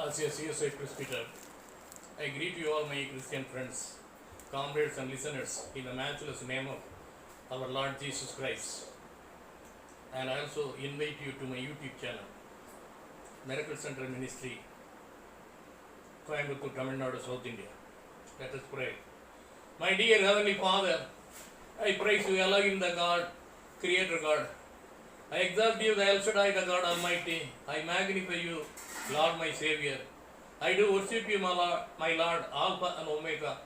As a CSI presbyter, I greet you all my Christian friends, comrades and listeners in the matchless name of our Lord Jesus Christ. And I also invite you to my YouTube channel, Miracle Center Ministry, Coimbatore, Tamil Nadu, South India. Let us pray. My dear Heavenly Father, I praise you, Elohim the God, Creator God. I exalt you, the El Shaddai, the God Almighty. I magnify you, Lord my Savior. I do worship you, my Lord, Alpha and Omega.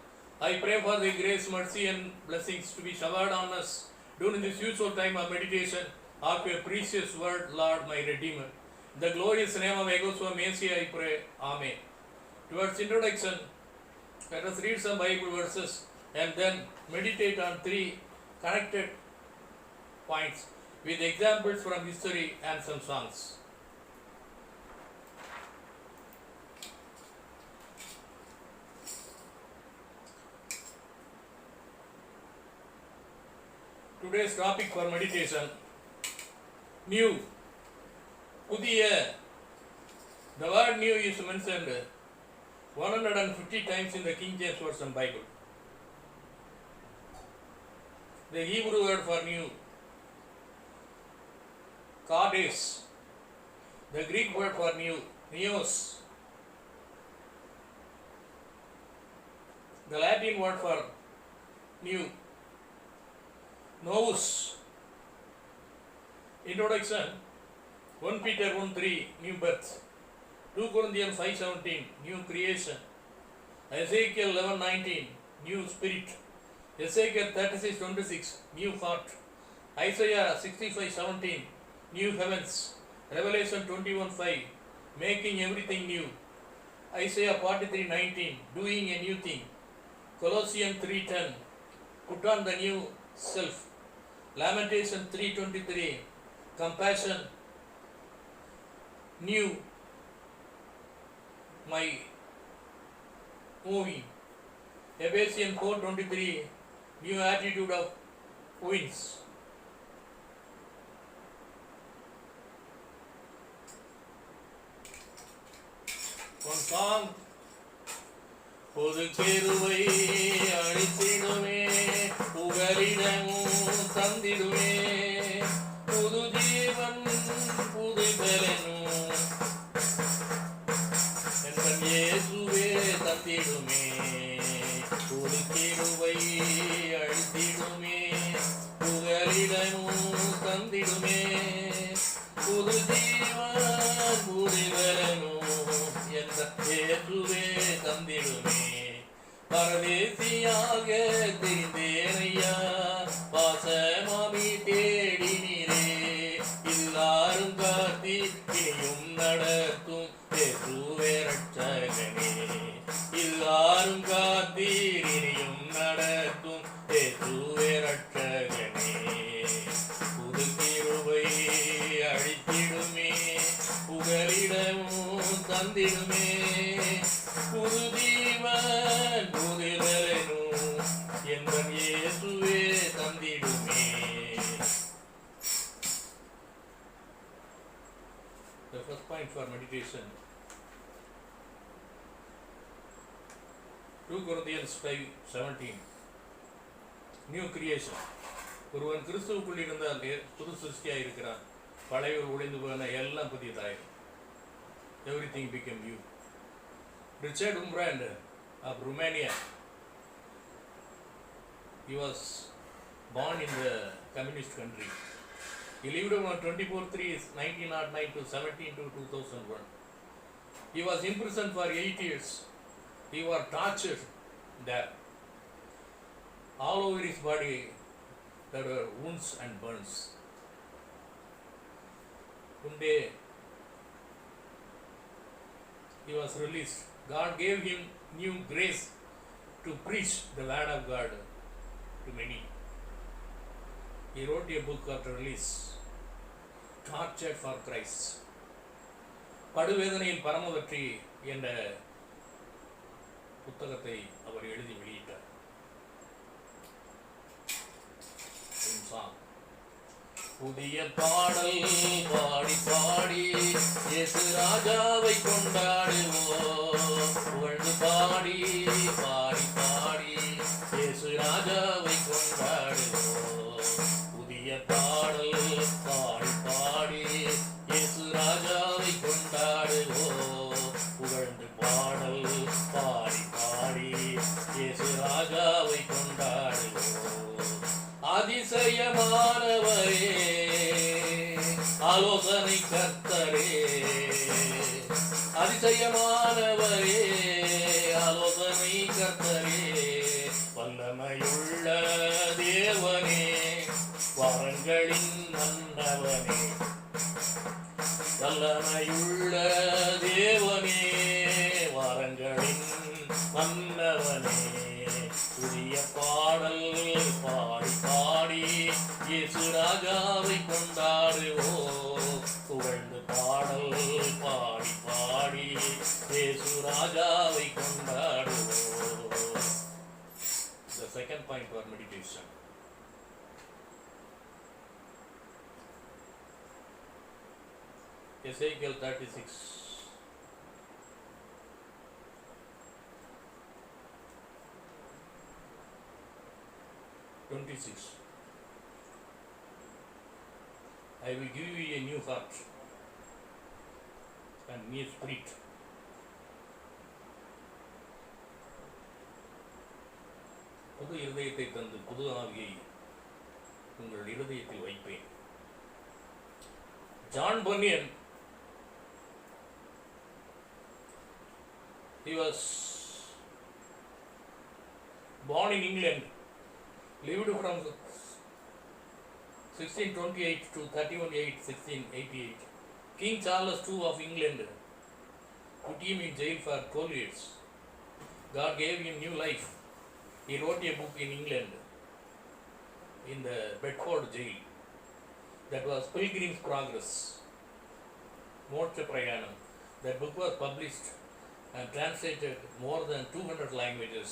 I pray for the grace, mercy and blessings to be showered on us during this usual time of meditation of your precious word, Lord, my Redeemer. In the glorious name of Yeshua Messiah, I pray. Amen. Towards introduction, let us read some Bible verses and then meditate on three connected points with examples from history and some songs. Today's topic for meditation, new. Pudiya. The word new is mentioned 150 times in the King James Version Bible. The Hebrew word for new, Kades. The Greek word for new, neos. The Latin word for new, nous. Introduction, 1 Peter 1:3, new birth. 2 Corinthians 5:17, new creation. Ezekiel 11:19, new spirit. Ezekiel 36:26, new heart. Isaiah 65:17, new heavens. Revelation 21:5, making everything new. Isaiah 43:19, doing a new thing. Colossians 3:10, put on the new self. Lamentation 3:23, compassion, new, my movie. Ephesians 4:23, new attitude of winds. One song. பொது பெருவை அழித்திடுமே, புகலிடமும் தந்திடுமே, புது ஜீவன் புது பலனும் என் இயேசுவே தந்திடுமே, பொது பெருவை அழித்திடுமே, புகலிடமும் தந்திடுமே, புது ஜீவன் புது பலனும் என் இயேசுவே தந்திடுமே. பரதேசியாக தெரிந்தேனையா, பாசமாமி தேடினீரே, எல்லாரும் காத்தி இனியும் நடத்தும் இயேசுவே ரட்சகனே, எல்லாரும் காத்தி இனியும் நடத்தும் இயேசுவே ரட்சகனே. புது கிருபை அழித்திடுமே, புகலிடமும் தந்திடுமே, புது ஜீவன் புது பலனும் என் இயேசுவே தந்திடுமே. The first point for meditation, 2 Corinthians 5:17, new creation. ஒருவன் கிறிஸ்துவுக்குள் இருந்தால் புது சிருஷ்டியாக இருக்கிறான், பழையவர் ஒழிந்து போன எல்லாம் புதியதாயிரும். Everything became new. Richard Umbrand of Romania, he was born in the communist country. He lived on 24/3/1909 to 17/2/2001. He was imprisoned for 8 years. He was tortured there. All over his body there were wounds and burns. One day he was released. God gave him new grace to preach the word of God to many. He wrote a book after release, Tortured for Christ. படுவேதனையில் பரமவற்றி என்ற புத்தகத்தை அவர் எழுதி வெளியிட்டார். புதிய பாடல் பாடி பாடி இயேசு ராஜாவை கொண்டாடுவோம். பாடி பாடி பாடி இயேசு ராஜாவை கொண்டாடுவோம். புதிய பாடல் பாடி பாடி இயேசு ராஜாவை கொண்டாடுவோம். புகழ்ந்து பாடல் பாடி பாடி இயேசு ராஜாவை கொண்டாடுவோம். அதிசயமானவரே ஆலோசனை கர்த்தரே, அதிசயமானவரே ஆலோசனை கர்த்தரே, வல்லமையுள்ள தேவனே வரங்களின் மன்னவனே, வல்லமையுள்ள தேவனே வரங்களின் மன்னவனே. புதிய பாடல் பாடி பாடி இயேசு ராஜாவை கொண்டாடுவோம். புகழ்ந்து பாடல் பாடி பாடி இயேசு ராஜாவை கொண்டாடுவோம். The second point for meditation. Ezekiel 36. I will give you a new heart and new spirit. புது இருதயத்தை தந்து புது ஆவியை உங்கள் இருதயத்தில் வைப்பேன். John Bunyan, he was born in England, lived from 1628 to 31/8/1688. King Charles II of England put him in jail for 12 years. God gave him new life. He wrote a book in England, in the Bedford jail. That was Pilgrim's Progress, Moksha Prayanam. That book was published and translated more than 200 languages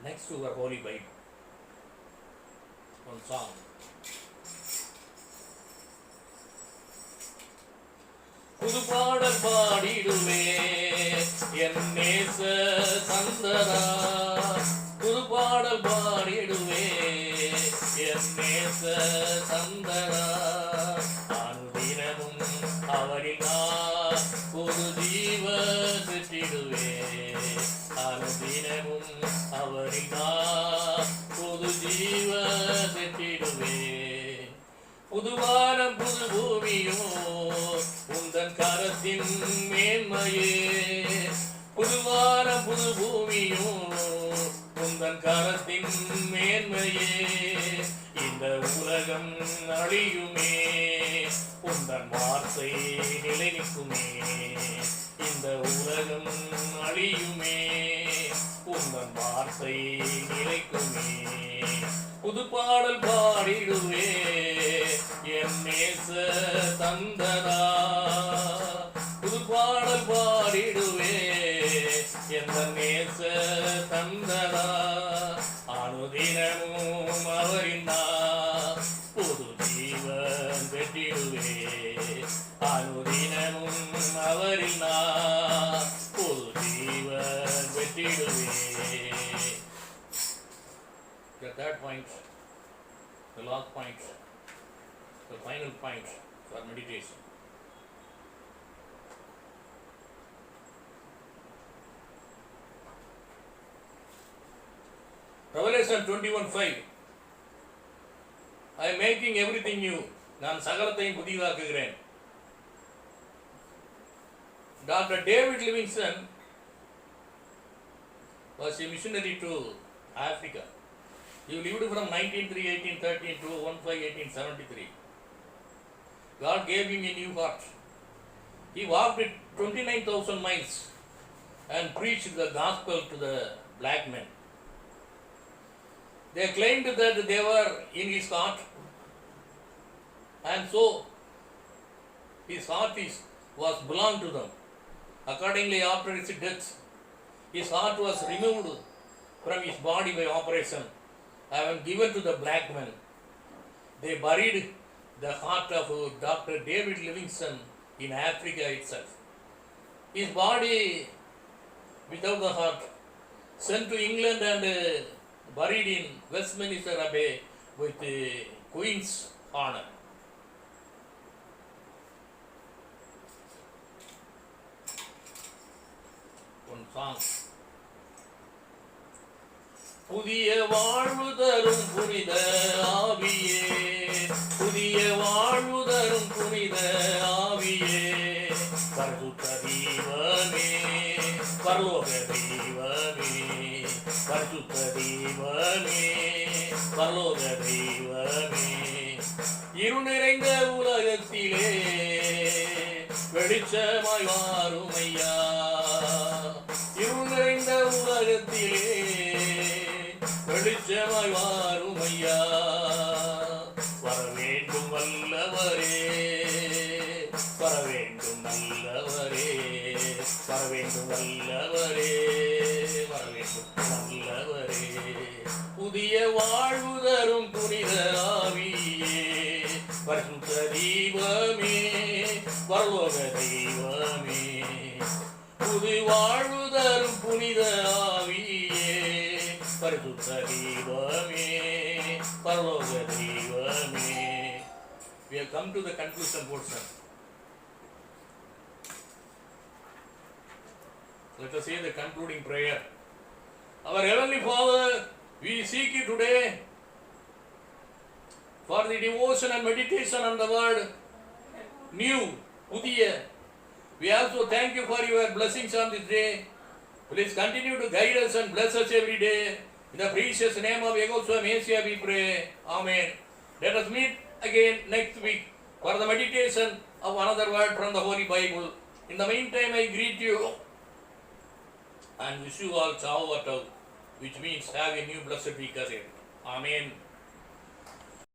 next to our Holy Bible. One song. புது பாடல் பாடிடுவே என் நேச சந்தனா, புது பாடல் பாடிடுவே என் நேச சந்தனா. அனுதினமும் அவரில் நான் புது ஜீவ பெற்றிடுவே, அனுதினமும் அவரில் நான் புது ஜீவ பெற்றிடுவே. புதுவானம் புது பூமியும் உந்தன் கரத்தின் மேன்மையே, புதுவானம் புது பூமியும் உந்தன் கரத்தின் மேன்மையே. இந்த உலகம் அழியுமே உந்தன் வார்த்தை நிலை நிற்குமே, இந்த உலகம் அழியுமே உந்தன் வார்த்தை நிலைக்குமே. புது பாடல் பாடிடுவே என் நேச தந்தனா, புது பாடல் பாடிடுவே என் நேச தந்தனா. அனுதினமும் அவரின் புது ஜீவன் பெற்றிடுவே, அனுதினமும் அவரின் புது ஜீவன் பெற்றிடுவே. The third point, the last point, the final point for meditation. Revelation 21:5. I am making everything new. நான் சகலத்தையும் புதிதாக்குகிறேன். Dr. David Livingstone was a missionary to Africa. He lived from 1903-1813 to 15-1873. God gave him a new heart. He walked 29,000 miles and preached the gospel to the black men. They claimed that they were in his heart, and so his heart was belonged to them. Accordingly, after his death, his heart was removed from his body by operation and given to the black men. They buried the heart of Dr. David Livingstone in Africa itself. His body without the heart sent to England and buried in Westminster Abbey with Queen's honor. One song. புதிய வாழ்வு தரும் புனித ஆவியே, புதிய வாழ்வு தரும் புனித ஆவியே, பரிசுத்த தெய்வமே, பரலோக தெய்வமே, பரிசுத்த தெய்வமே, பரலோக தெய்வமே, இருள் நிறைந்த உலகத்திலே வெளிச்சமாய் வாரும் ஐயா, இருள் நிறைந்த உலகத்திலே வெளிச்சமாய் வாரும் ஐயா, வர வேண்டும் வல்லவரே, வர வேண்டும் நல்லவரே, வர வேண்டும் வல்லவரே, வர வேண்டும் நல்லவரே, புதிய வாழ்வு தரும் புனித ஆவியே, பரிசுத்த தெய்வமே, பரலோக தெய்வமே, புது வாழ்வு தரும் புனித ஆவியே, பரிசுத்த தெய்வமே, பரலோக தெய்வமே. We have come to the conclusion portion. Let us say the concluding prayer. Our Heavenly Father, we seek you today for the devotion and meditation on the word new, புதிய. We also thank you for your blessings on this day. Please continue to guide us and bless us every day. In the precious name of Yehoshua Messiah we pray. Amen. Let us meet again next week for the meditation of another word from the Holy Bible. In the meantime, I greet you and wish you all Chao Vatau, which means have a new blessed week ahead. Amen.